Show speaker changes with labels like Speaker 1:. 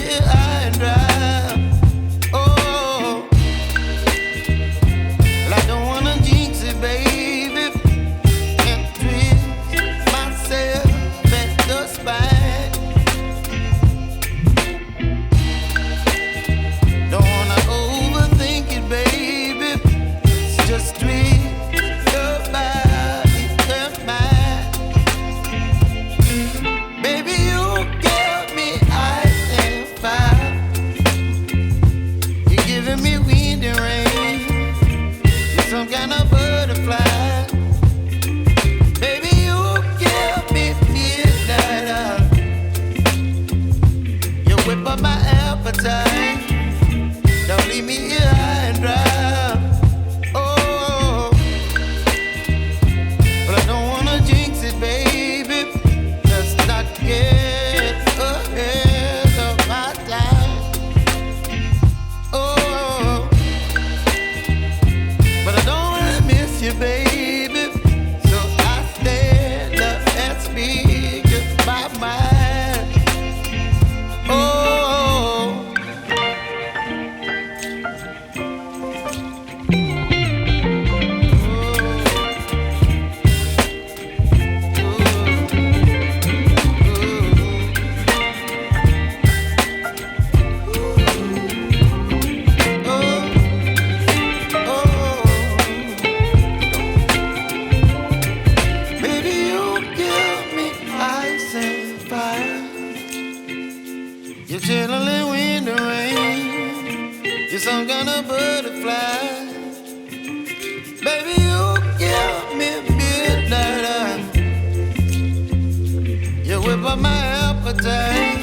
Speaker 1: here high and dry. Oh, well, I don't wanna jinx it, baby, and twist myself at the spine. Don't wanna overthink it, baby. It's just twist your body and mine. Baby, you give me ice and fire. You're giving me wind and rain. You're some kind of butterfly. Baby, you give me midnight. You whip up my appetite. Don't leave me here high and dry. Oh, but I don't wanna jinx it, baby. Let's not get ahead of my time. Oh, but I don't wanna miss you, baby. So I stand up and speak my mind. Oh. Baby, you give me ice and fire. You're chilling wind and rain. You're some kind of butterfly. Baby, you give me midnight. You whip up my appetite.